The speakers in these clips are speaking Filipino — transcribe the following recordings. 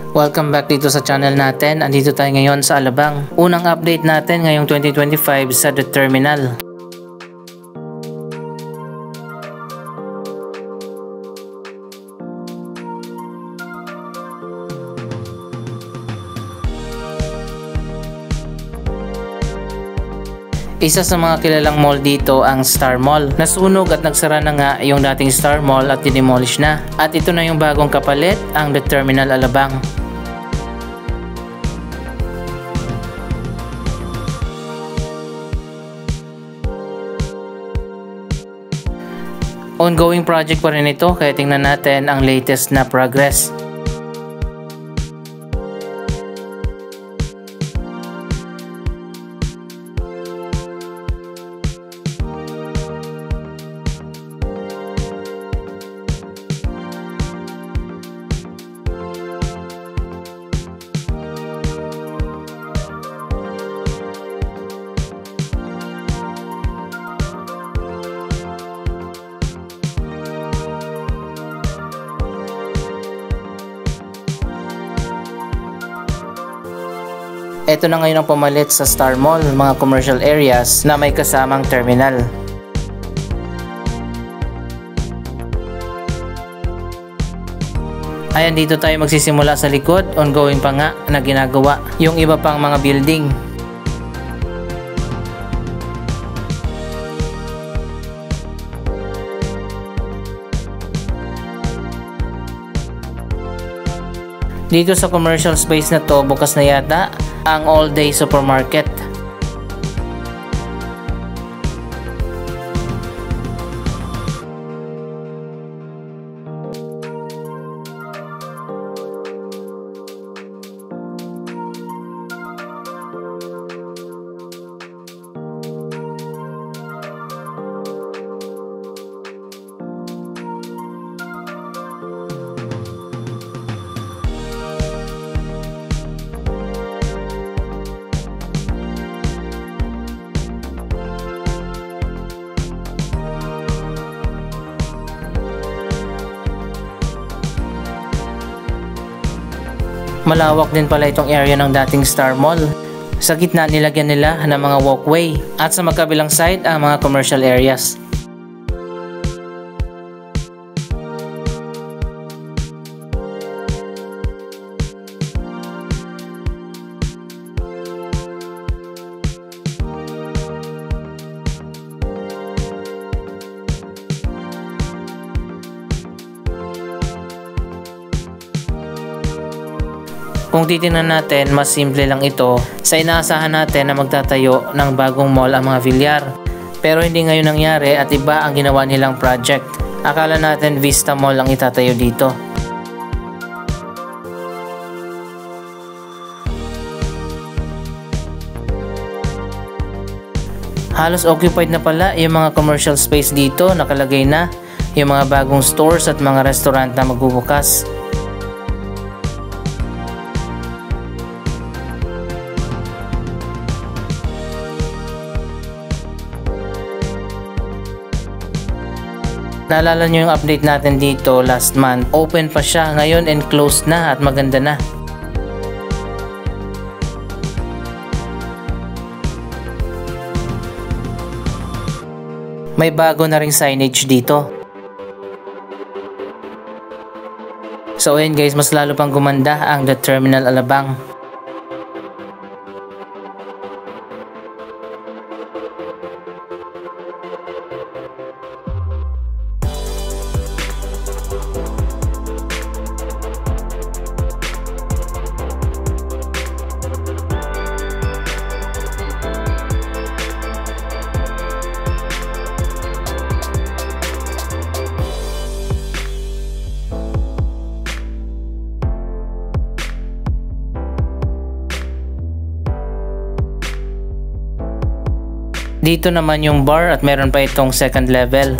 Welcome back dito sa channel natin. Andito tayo ngayon sa Alabang. Unang update natin ngayong 2025 sa The Terminal. Isa sa mga kilalang mall dito ang Star Mall. Nasunog at nagsara na nga yung dating Star Mall at dinemolish na. At ito na yung bagong kapalit, ang The Terminal Alabang. Ongoing project pa rin ito kaya tingnan natin ang latest na progress. Ito na ngayon ang pumalit sa Star Mall, mga commercial areas na may kasamang terminal. Ayan, dito tayo magsisimula sa likod, ongoing pa nga na ginagawa yung iba pang mga building. Dito sa commercial space na to, bukas na yata ang all-day supermarket. Malawak din pala itong area ng dating Star Mall. Sa gitna nilagyan nila ng mga walkway at sa magkabilang side ang mga commercial areas. Kung titingnan natin, mas simple lang ito sa inaasahan natin na magtatayo ng bagong mall ang mga Villar. Pero hindi ngayon nangyari at iba ang ginawa nilang project. Akala natin Vista Mall ang itatayo dito. Halos occupied na pala yung mga commercial space dito, nakalagay na yung mga bagong stores at mga restaurant na magbubukas. Naalala nyo yung update natin dito last month. Open pa siya ngayon and closed na at maganda na. May bago na ring signage dito. So ayun guys, mas lalo pang gumanda ang The Terminal Alabang. Dito naman yung bar at meron pa itong second level.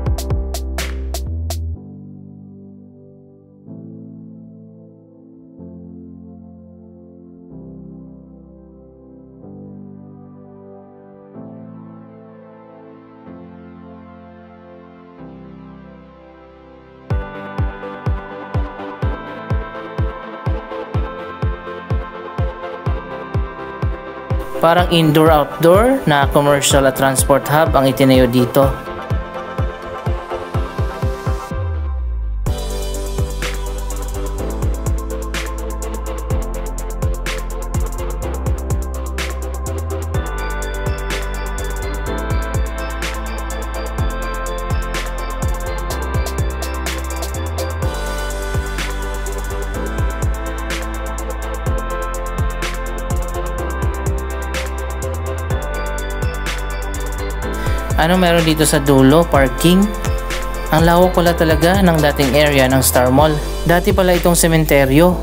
Parang indoor-outdoor na commercial at transport hub ang itinayo dito. Ano meron dito sa dulo? Parking? Ang lawak pala talaga ng dating area ng Star Mall. Dati pala itong sementeryo.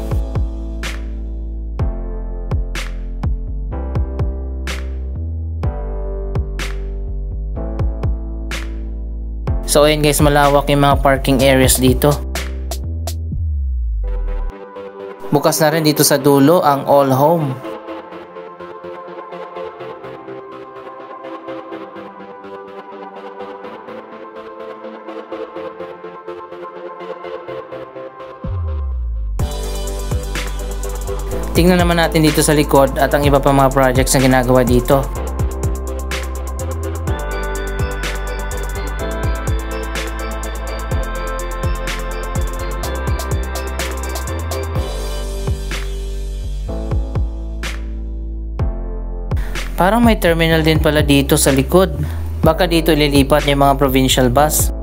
So ayun guys, malawak yung mga parking areas dito. Bukas na rin dito sa dulo ang All Home. Tingnan naman natin dito sa likod at ang iba pa mga projects na ginagawa dito. Parang may terminal din pala dito sa likod. Baka dito ililipat yung mga provincial bus.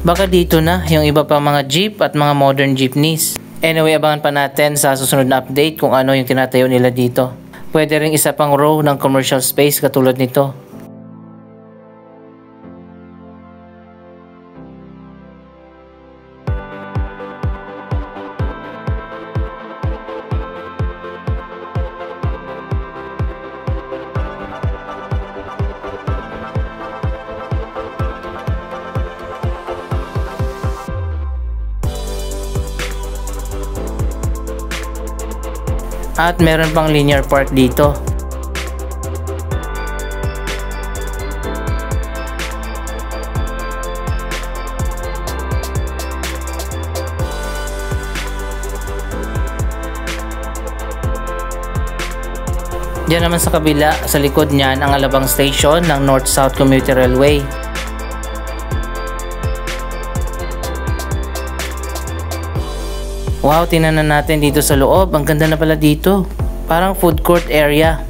Baka dito na yung iba pang mga jeep at mga modern jeepneys. Anyway, abangan pa natin sa susunod na update kung ano yung tinatayo nila dito. Pwede ring isa pang row ng commercial space katulad nito. At meron pang linear park dito. Diyan naman sa kabila, sa likod niyan ang Alabang Station ng North-South Commuter Railway. Wow, tingnan na natin dito sa loob. Ang ganda na pala dito. Parang food court area.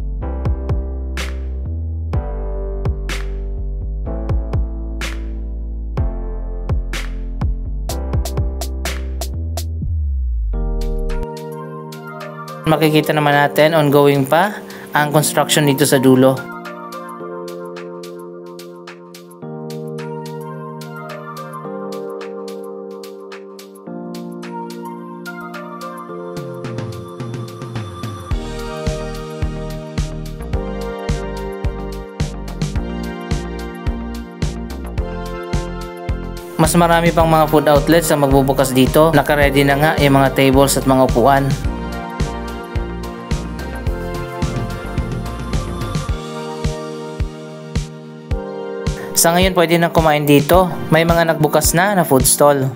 Makikita naman natin ongoing pa ang construction dito sa dulo. Mas marami pang mga food outlets ang magbubukas dito. Naka-ready na nga yung mga tables at mga upuan. Sa ngayon pwede nang kumain dito. May mga nagbukas na food stall.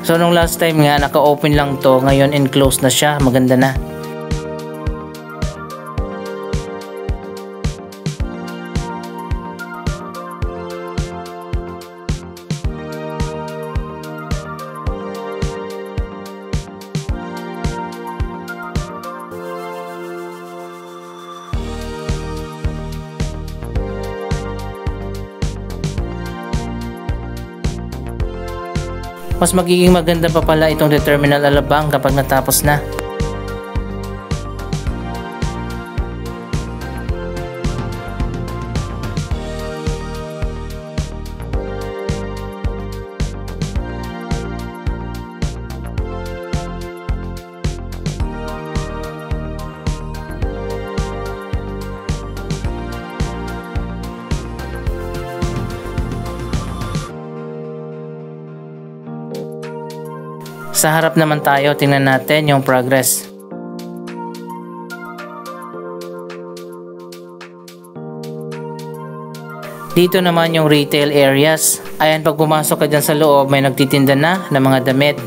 So nung last time nga naka-open lang to, ngayon enclosed na siya, maganda na. Mas magiging maganda pa pala itong The Terminal Alabang kapag natapos na. Sa harap naman tayo, tingnan natin yung progress. Dito naman yung retail areas. Ayan, pag pumasok ka dyan sa loob, may nagtitinda na ng mga damit.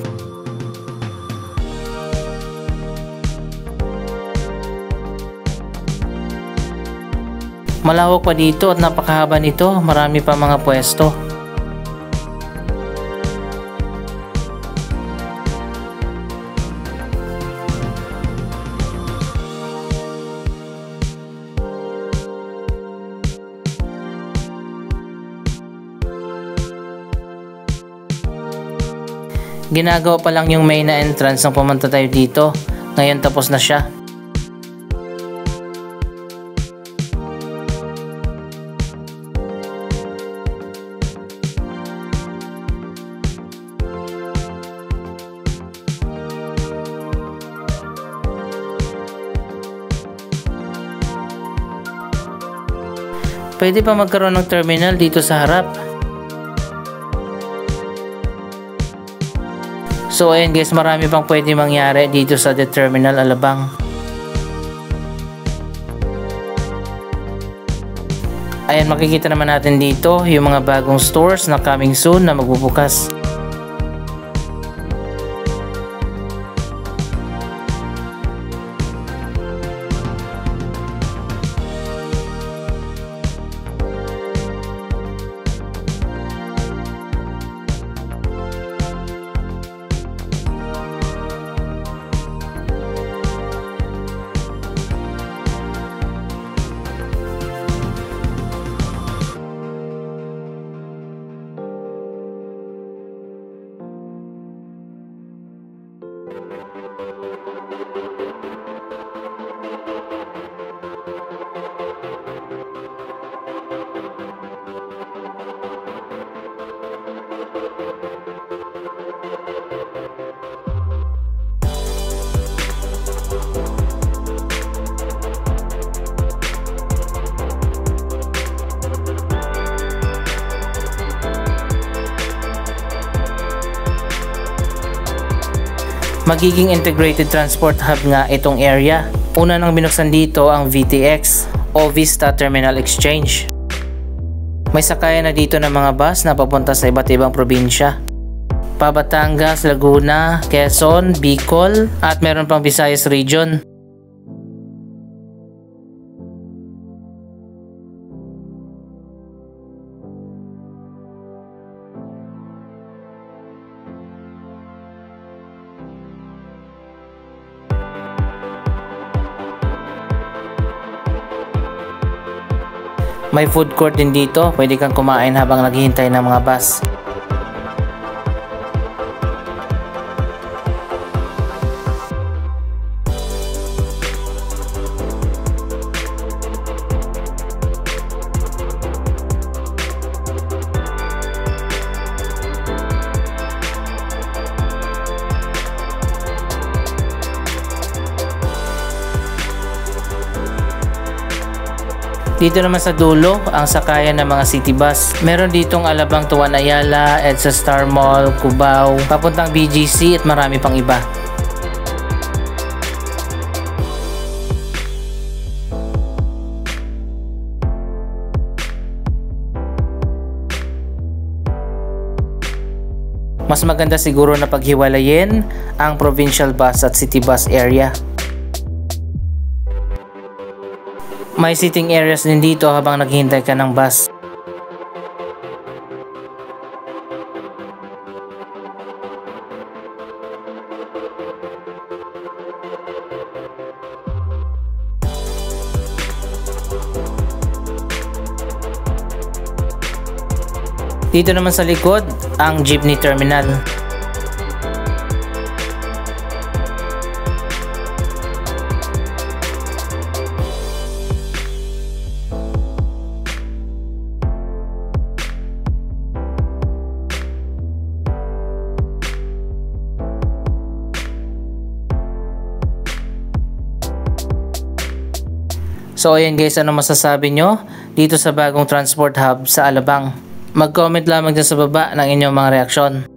Malawak pa dito at napakahaba nito, marami pa mga pwesto. Ginagawa pa lang yung main na entrance nang pumunta tayo dito. Ngayon tapos na siya. Pwede pa magkaroon ng terminal dito sa harap. So ayun guys, marami pang pwede mangyari dito sa The Terminal Alabang. Ayan, makikita naman natin dito yung mga bagong stores na coming soon na magbubukas. Magiging integrated transport hub nga itong area. Una nang binuksan dito ang VTX o Vista Terminal Exchange. May sakayan na dito ng mga bus na papunta sa iba't ibang probinsya. Batangas, Laguna, Quezon, Bicol at meron pang Visayas region. May food court din dito, pwede kang kumain habang naghihintay ng mga bus. Dito naman sa dulo, ang sakayan ng mga city bus. Meron ditong Alabang to Ayala, EDSA Star Mall, Cubao, papuntang BGC at marami pang iba. Mas maganda siguro na paghiwalayin ang provincial bus at city bus area. May sitting areas din dito habang naghihintay ka ng bus. Dito naman sa likod, ang jeepney terminal. So ayan guys, ano masasabi nyo dito sa bagong transport hub sa Alabang? Mag-comment lamang dyan sa baba ng inyong mga reaksyon.